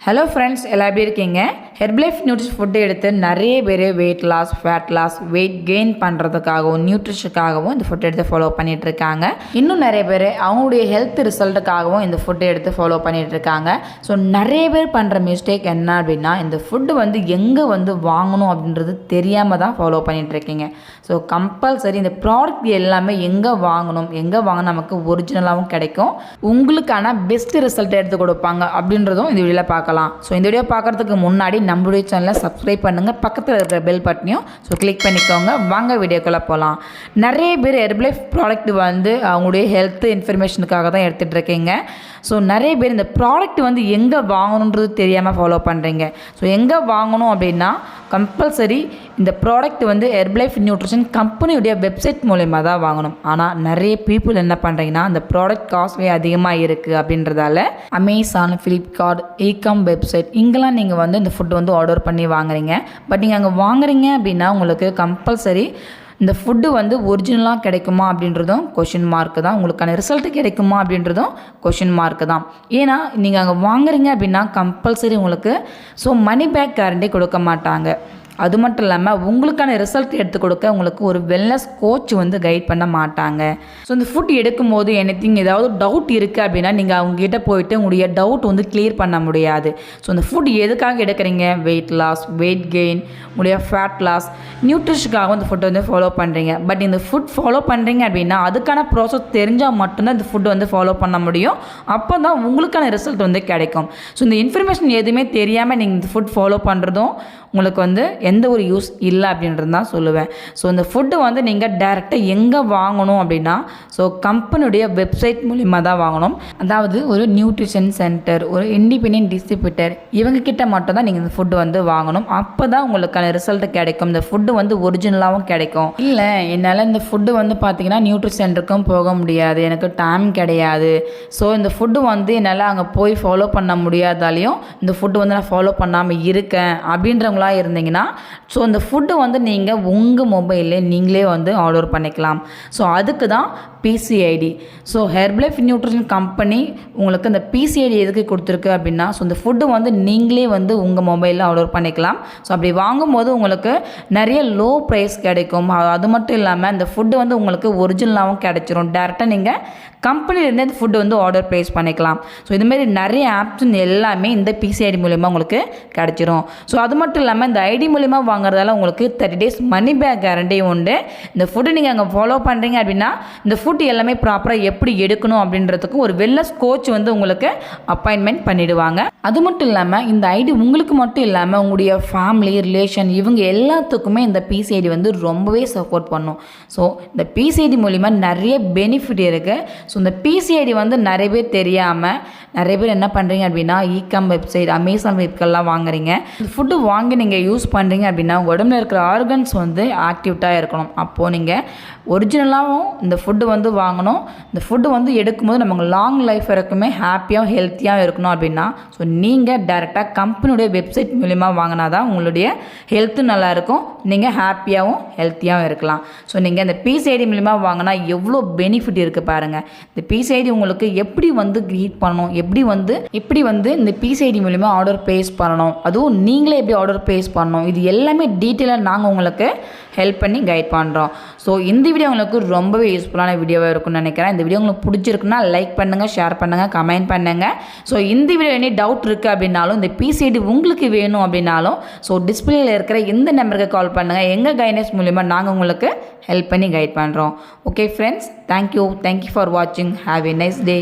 Hello friends, எல்லாம் எப்படி இருக்கீங்க? ஹெர்பலைஃப் நியூட்ரிஷன் ஃபுட்டு எடுத்து நிறைய பேர் weight loss, fat loss, weight gain பண்ணுறதுக்காகவும் நியூட்ரிஷனுக்காகவும் இந்த ஃபுட் எடுத்து ஃபாலோ பண்ணிகிட்ருக்காங்க. இன்னும் நிறைய பேர் அவங்களுடைய ஹெல்த் ரிசல்ட்டுக்காகவும் இந்த ஃபுட்டு எடுத்து ஃபாலோ பண்ணிகிட்ருக்காங்க. ஸோ நிறைய பேர் பண்ணுற மிஸ்டேக் என்ன அப்படின்னா, இந்த ஃபுட்டு எங்கே வாங்கணும் அப்படின்றது தெரியாமல் தான் ஃபாலோ பண்ணிகிட்ருக்கீங்க. ஸோ கம்பல்சரி இந்த ப்ராடக்ட் எல்லாமே எங்கே வாங்கினா நமக்கு ஒரிஜினலாகவும் கிடைக்கும், உங்களுக்கான பெஸ்ட் ரிசல்ட் எடுத்து கொடுப்பாங்க அப்படின்றதும் இந்த வீடியோவில் பார்க்கலாம். ஸோ இந்த வீடியோ பார்க்குறதுக்கு முன்னாடி நம்மளுடைய சேனலை சப்ஸ்கிரைப் பண்ணுங்கள், பக்கத்தில் இருக்கிற பெல் பட்டனையும் கிளிக் பண்ணிக்கோங்க. வாங்க வீடியோக்குள்ளே போகலாம். நிறைய பேர் ஹெர்பலைஃப் ப்ராடக்ட் அவங்களுடைய ஹெல்த் இன்ஃபர்மேஷனுக்காக தான் எடுத்துகிட்டு இருக்கீங்க. ஸோ நிறைய பேர் இந்த ப்ராடக்ட் எங்கே வாங்கணுன்றது தெரியாமல் ஃபாலோ பண்ணுறீங்க. ஸோ எங்கே வாங்கணும் அப்படின்னா, கம்பல்சரி இந்த ப்ராடக்ட் ஹெர்பலைஃப் நியூட்ரிஷன் கம்பெனியுடைய வெப்சைட் மூலயமா தான் வாங்கணும். ஆனால் நிறைய பீப்புள் என்ன பண்ணுறீங்கன்னா, அந்த ப்ராடக்ட் காஸ்ட்வே அதிகமாக இருக்குது அப்படின்றதால அமேசான், ஃப்ளிப்கார்ட், ஈகாம் வெப்சைட் இங்கெல்லாம் நீங்கள் இந்த ஃபுட்டு ஆர்டர் பண்ணி வாங்குறீங்க. பட் நீங்கள் அங்கே வாங்குறீங்க அப்படின்னா உங்களுக்கு கம்பல்சரி இந்த ஃபுட்டு ஒரிஜினலாக கிடைக்குமா அப்படின்றதும் கொஷின் மார்க்கு தான். உங்களுக்கான ரிசல்ட்டு கிடைக்குமா அப்படின்றதும் கொஷின் மார்க்கு தான். ஏன்னா நீங்கள் அங்கே வாங்குறீங்க அப்படின்னா கம்பல்சரி உங்களுக்கு மணி பேக் கேரண்டி கொடுக்க மாட்டாங்க. அது மட்டும் இல்லாமல் உங்களுக்கான ரிசல்ட் எடுத்து கொடுக்க உங்களுக்கு ஒரு வெல்னஸ் கோச் கைட் பண்ண மாட்டாங்க. ஸோ இந்த ஃபுட் எடுக்கும்போது ஏதாவது டவுட் இருக்குது அப்படின்னா நீங்கள் அவங்ககிட்ட போயிட்டு உங்களுடைய டவுட் கிளியர் பண்ண முடியாது. ஸோ இந்த ஃபுட் எதுக்காக எடுக்கிறீங்க? வெயிட் லாஸ், வெயிட் கெயின், உங்களுடைய ஃபேட் லாஸ், நியூட்ரிஷனுக்காக இந்த ஃபுட் ஃபாலோ பண்ணுறீங்க. பட் இந்த ஃபுட் ஃபாலோ பண்ணுறீங்க அப்படின்னா அதுக்கான ப்ராசஸ் தெரிஞ்சால் மட்டும்தான் இந்த ஃபுட் ஃபாலோ பண்ண முடியும். அப்போ தான் உங்களுக்கான ரிசல்ட் கிடைக்கும். ஸோ இந்த இன்ஃபர்மேஷன் எதுவுமே தெரியாமல் நீங்கள் இந்த ஃபுட் ஃபாலோ பண்ணுறதும் உங்களுக்கு எந்த ஒரு யூஸ் இல்லை அப்படின்றது தான் சொல்லுவேன். ஸோ இந்த ஃபுட்டு நீங்கள் டேரெக்டாக எங்கே வாங்கணும் அப்படின்னா, ஸோ கம்பெனியுடைய வெப்சைட் மூலிமா தான் வாங்கணும். அதாவது ஒரு நியூட்ரிஷன் சென்டர், ஒரு இண்டிபெண்டன்ட் டிஸ்ட்ரிபியூட்டர் இவங்கக்கிட்ட மட்டும் தான் நீங்கள் இந்த ஃபுட்டு வாங்கணும். அப்போ தான் உங்களுக்கான ரிசல்ட் கிடைக்கும். இந்த ஃபுட்டு ஒரிஜினலாகவும் கிடைக்கும். இல்லை என்னால் இந்த ஃபுட்டு பார்த்தீங்கன்னா நியூட்ரிஷன் சென்டருக்கும் போக முடியாது, எனக்கு டைம் கிடையாது, ஸோ இந்த ஃபுட்டு என்னால் அங்கே போய் ஃபாலோ பண்ண முடியாதாலையும் இந்த ஃபுட்டு நான் ஃபாலோ பண்ணாமல் இருக்கேன் அப்படின்றவங்க இருந்தீங்கன்னா, ஸோ இந்த ஃபுட்டு நீங்கள் உங்கள் மொபைல்லே நீங்களே ஆர்டர் பண்ணிக்கலாம். ஸோ அதுக்கு தான் பிசிஐடி. ஸோ ஹெர்பலைஃப் நியூட்ரிஷன் கம்பெனி உங்களுக்கு இந்த பிசிஐடி எதுக்கு கொடுத்துருக்கு அப்படின்னா, ஸோ இந்த ஃபுட்டு நீங்களே உங்கள் மொபைலில் ஆர்டர் பண்ணிக்கலாம். ஸோ அப்படி வாங்கும்போது உங்களுக்கு நிறைய லோ ப்ரைஸ் கிடைக்கும். அது மட்டும் இல்லாமல் இந்த ஃபுட்டு உங்களுக்கு ஒரிஜினலாகவும் கிடைச்சிரும். டேரெக்டாக நீங்கள் கம்பெனிலேருந்து இந்த ஃபுட்டு ஆர்டர் ப்ளேஸ் பண்ணிக்கலாம். ஸோ இதுமாரி நிறைய ஆப்ஷன் எல்லாமே இந்த பிசிஐடி மூலிமா உங்களுக்கு கிடைச்சிரும். ஸோ அது மட்டும் இல்லாமல் இந்த ஐடி மூலிமா வாங்குறதால உங்களுக்கு 30 days மணி பேக் கேரண்டி உண்டு. இந்த ஃபுட்டு நீங்கள் அங்கே ஃபாலோ பண்ணுறீங்க அப்படின்னா இந்த ஃபுட் எல்லாமே ப்ராப்பராக எப்படி எடுக்கணும் அப்படின்றதுக்கு ஒரு வெல்னஸ் கோச் உங்களுக்கு அப்பாயின்மெண்ட் பண்ணிவிடுவாங்க. அது மட்டும் இல்லாமல் இந்த ஐடி உங்களுக்கு மட்டும் இல்லாமல் உங்களுடைய ஃபேமிலி, ரிலேஷன் இவங்க எல்லாத்துக்குமே இந்த பிசிஐடி ரொம்பவே சப்போர்ட் பண்ணும். ஸோ இந்த பிசிஐடி மூலிமா நிறைய பெனிஃபிட் இருக்குது. ஸோ இந்த பிசிஐடி நிறைய பேர் தெரியாமல் நிறைய பேர் என்ன பண்ணுறீங்க அப்படின்னா, ஈகாம் வெப்சைட், அமேசான் வெப்கெல்லாம் வாங்குறீங்க. இந்த ஃபுட்டு வாங்கி நீங்கள் யூஸ் பண்ணுறீங்க அப்படின்னா உடம்புல இருக்கிற ஆர்கன்ஸ் ஆக்டிவ்டாக இருக்கணும். அப்போது நீங்கள் ஒரிஜினலாகவும் இந்த ஃபுட்டு வாங்கணும். இந்த ஃபுட்டு எடுக்கும்போது நமக்கு லாங் லைஃப் வரைக்குமே ஹாப்பியாகவும் ஹெல்த்தியாகவும் இருக்கணும் அப்படின்னா, ஸோ நீங்கள் டேரெக்டாக கம்பெனியுடைய வெப்சைட் மூலிமா வாங்கினா தான் உங்களுடைய ஹெல்த்தும் நல்லாயிருக்கும், நீங்கள் ஹாப்பியாகவும் ஹெல்த்தியாகவும் இருக்கலாம். ஸோ நீங்கள் இந்த பிசிஐடி மூலிமா வாங்கினா எவ்வளோ பெனிஃபிட் இருக்குது பாருங்கள். இந்த பிசிஐடி உங்களுக்கு எப்படி க்ரியேட் பண்ணணும், எப்படி இந்த பிசிஐடி மூலிமா ஆர்டர் ப்ளேஸ் பண்ணணும், அதுவும் நீங்களே எப்படி ஆர்டர் ப்ளேஸ் பண்ணணும், இது எல்லாமே டீட்டெயிலாக நாங்கள் உங்களுக்கு ஹெல்ப் பண்ணி கைட் பண்ணுறோம். ஸோ இந்த வீடியோ உங்களுக்கு ரொம்பவே யூஸ்ஃபுல்லான வீடியோவாக இருக்கும்னு நினைக்கிறேன். இந்த வீடியோ உங்களுக்கு பிடிச்சிருக்குன்னா லைக் பண்ணுங்கள், ஷேர் பண்ணுங்கள், கமெண்ட் பண்ணுங்கள். ஸோ இந்த வீடியோ என்ன டவுட் இருக்குது அப்படின்னாலும், இந்த பிசிஐடி உங்களுக்கு வேணும் அப்படின்னாலும், ஸோ டிஸ்பிளேயில் இருக்கிற இந்த நம்பருக்கு கால் பண்ணுங்கள். எங்கள் கைடன்ஸ் மூலிமா நாங்கள் உங்களுக்கு ஹெல்ப் பண்ணி கைட் பண்ணுறோம். ஓகே ஃப்ரெண்ட்ஸ், தேங்க்யூ ஃபார் வாட்சிங். Have a nice day.